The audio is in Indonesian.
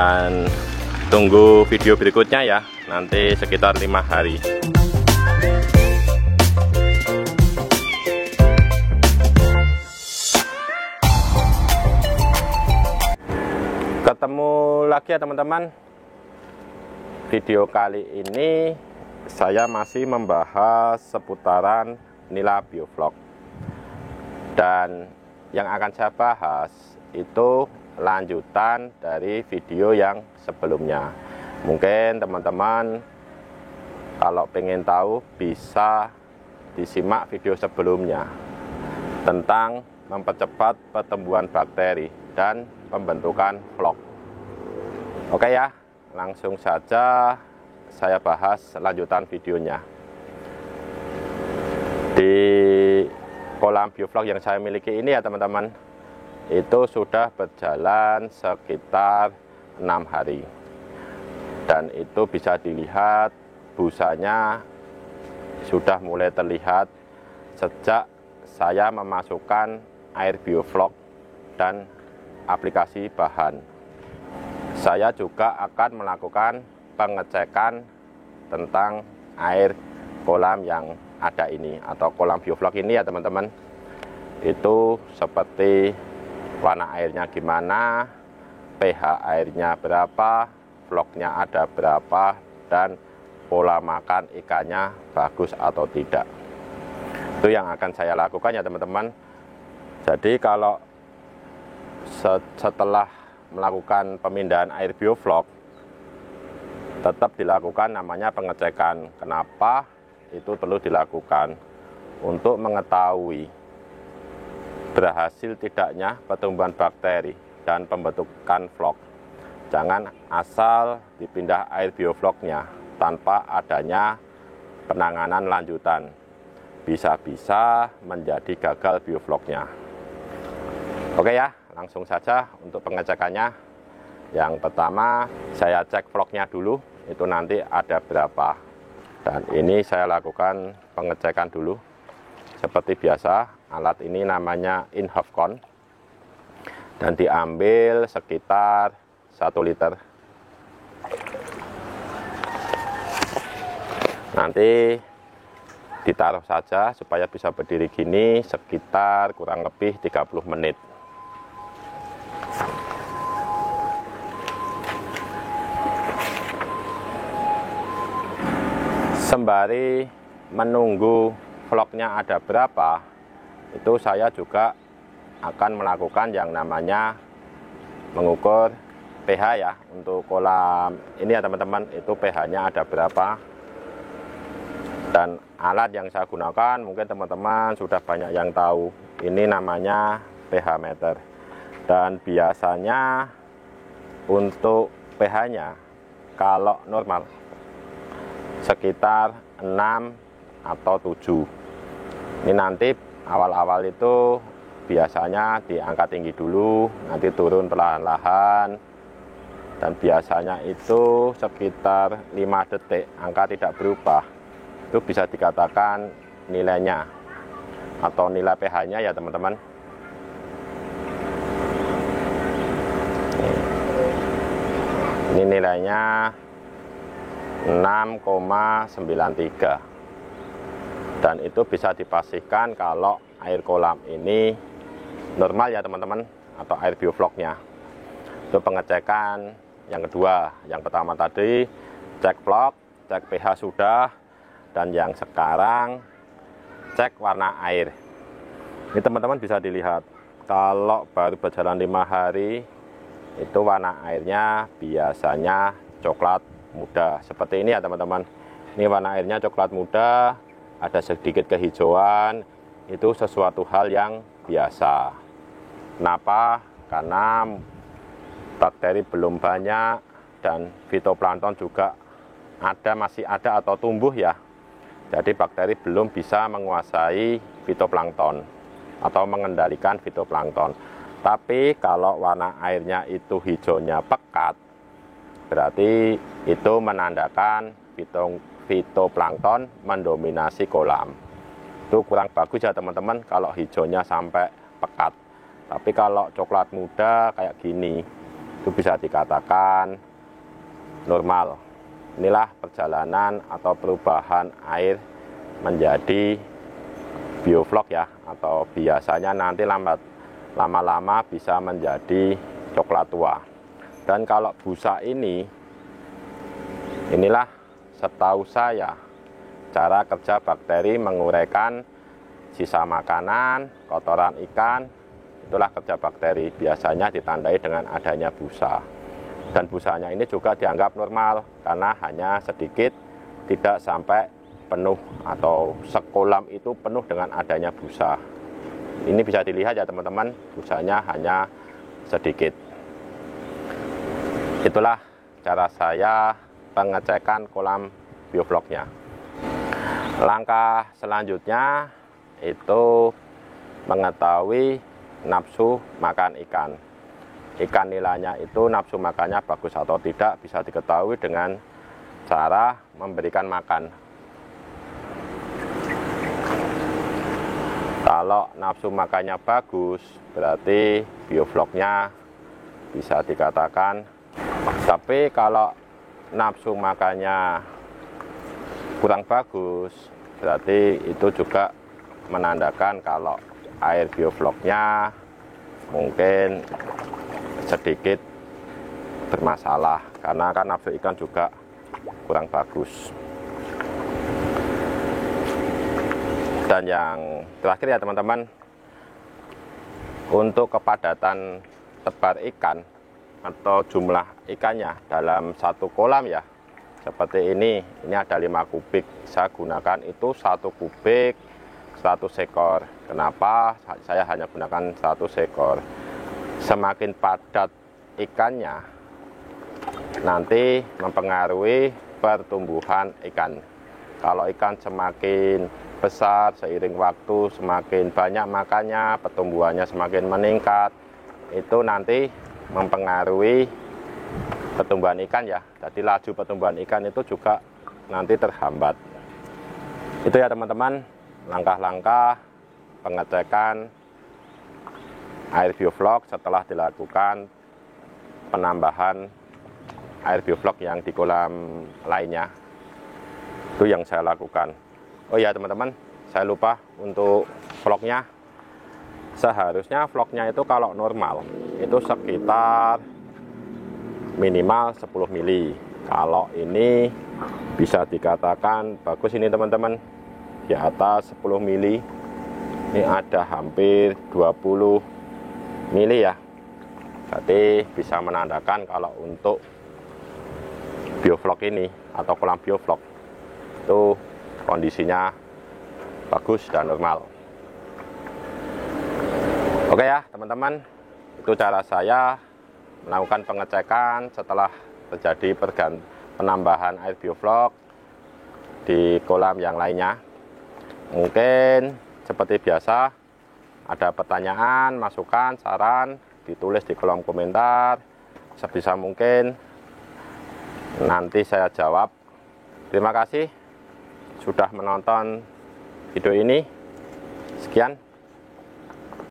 Dan tunggu video berikutnya ya, nanti sekitar 5 hari. Ketemu lagi ya teman-teman. Video kali ini saya masih membahas seputaran nila biovlog. Dan yang akan saya bahas itu lanjutan dari video yang sebelumnya. Mungkin teman-teman kalau pengen tahu bisa disimak video sebelumnya tentang mempercepat pertumbuhan bakteri dan pembentukan vlog. Oke ya, langsung saja saya bahas lanjutan videonya. Di kolam biovlog yang saya miliki ini ya teman-teman, itu sudah berjalan sekitar 6 hari. Dan itu bisa dilihat busanya sudah mulai terlihat sejak saya memasukkan air biovlog dan aplikasi bahan. Saya juga akan melakukan pengecekan tentang air kolam yang ada ini atau kolam biovlog ini ya teman-teman. Itu seperti warna airnya gimana, pH airnya berapa, vlognya ada berapa, dan pola makan ikannya bagus atau tidak. Itu yang akan saya lakukan ya teman-teman. Jadi kalau setelah melakukan pemindahan air biovlog, tetap dilakukan namanya pengecekan. Kenapa itu perlu dilakukan? Untuk mengetahui berhasil tidaknya pertumbuhan bakteri dan pembentukan vlog. Jangan asal dipindah air biovlognya tanpa adanya penanganan lanjutan. Bisa-bisa menjadi gagal biovlognya. Oke ya, langsung saja untuk pengecekannya. Yang pertama, saya cek vlognya dulu, itu nanti ada berapa. Dan ini saya lakukan pengecekan dulu. Seperti biasa, alat ini namanya InHovCon dan diambil sekitar 1 liter. Nanti ditaruh saja supaya bisa berdiri gini sekitar kurang lebih 30 menit. Sembari menunggu vlognya ada berapa, itu saya juga akan melakukan yang namanya mengukur pH ya. Untuk kolam ini ya teman-teman, itu pH-nya ada berapa. Dan alat yang saya gunakan mungkin teman-teman sudah banyak yang tahu, ini namanya pH meter. Dan biasanya untuk pH-nya kalau normal sekitar 6 atau 7. Ini nanti awal-awal itu biasanya diangkat tinggi dulu, nanti turun perlahan-lahan. Dan biasanya itu sekitar 5 detik, angka tidak berubah. Itu bisa dikatakan nilainya atau nilai pH-nya ya teman-teman. Ini nilainya 6,93. Dan itu bisa dipastikan kalau air kolam ini normal ya teman-teman, atau air biovlognya. Itu pengecekan yang kedua. Yang pertama tadi cek vlog, cek pH sudah, dan yang sekarang cek warna air. Ini teman-teman bisa dilihat, kalau baru berjalan 5 hari itu warna airnya biasanya coklat muda seperti ini ya teman-teman. Ini warna airnya coklat muda, ada sedikit kehijauan, itu sesuatu hal yang biasa. Kenapa? Karena bakteri belum banyak dan fitoplankton juga masih ada atau tumbuh ya. Jadi bakteri belum bisa menguasai fitoplankton atau mengendalikan fitoplankton. Tapi kalau warna airnya itu hijaunya pekat, berarti itu menandakan fitoplankton mendominasi kolam. Itu kurang bagus ya teman-teman kalau hijaunya sampai pekat. Tapi kalau coklat muda kayak gini, itu itu bisa dikatakan normal. Inilah perjalanan atau perubahan air menjadi bioflok ya, atau biasanya nanti lama-lama bisa menjadi coklat tua. Dan kalau busa inilah setahu saya cara kerja bakteri menguraikan sisa makanan, kotoran ikan. Itulah kerja bakteri, biasanya ditandai dengan adanya busa. Dan busanya ini juga dianggap normal karena hanya sedikit, tidak sampai penuh atau sekolam itu penuh dengan adanya busa. Ini bisa dilihat ya teman-teman, busanya hanya sedikit. Itulah cara saya pengecekan kolam biofloknya. Langkah selanjutnya itu mengetahui nafsu makan ikan. Ikan nilainya itu nafsu makannya bagus atau tidak bisa diketahui dengan cara memberikan makan. Kalau nafsu makannya bagus, berarti biofloknya bisa dikatakan. Tapi kalau nafsu makannya kurang bagus, berarti itu juga menandakan kalau air biofloknya mungkin sedikit bermasalah, karena kan nafsu ikan juga kurang bagus. Dan yang terakhir ya teman-teman, untuk kepadatan tebar ikan atau jumlah ikannya dalam satu kolam ya, seperti ini ada 5 kubik, saya gunakan itu 1 kubik 100 ekor. Kenapa saya hanya gunakan 100 ekor? Semakin padat ikannya nanti mempengaruhi pertumbuhan ikan. Kalau ikan semakin besar seiring waktu, semakin banyak makannya, pertumbuhannya semakin meningkat, itu nanti mempengaruhi pertumbuhan ikan ya. Jadi laju pertumbuhan ikan itu juga nanti terhambat. Itu ya teman-teman, langkah-langkah pengecekan air bioflok setelah dilakukan penambahan air bioflok yang di kolam lainnya. Itu yang saya lakukan. Oh ya teman-teman, saya lupa untuk vlognya. Seharusnya vlognya itu kalau normal itu sekitar minimal 10 mili. Kalau ini bisa dikatakan bagus ini teman-teman, di atas 10 mili. Ini ada hampir 20 mili ya. Jadi bisa menandakan kalau untuk bioflok ini atau kolam bioflok itu kondisinya bagus dan normal. Oke ya teman-teman, itu cara saya melakukan pengecekan setelah terjadi penambahan air bioflok di kolam yang lainnya. Mungkin seperti biasa, ada pertanyaan, masukan, saran, ditulis di kolom komentar. Sebisa mungkin nanti saya jawab. Terima kasih sudah menonton video ini. Sekian.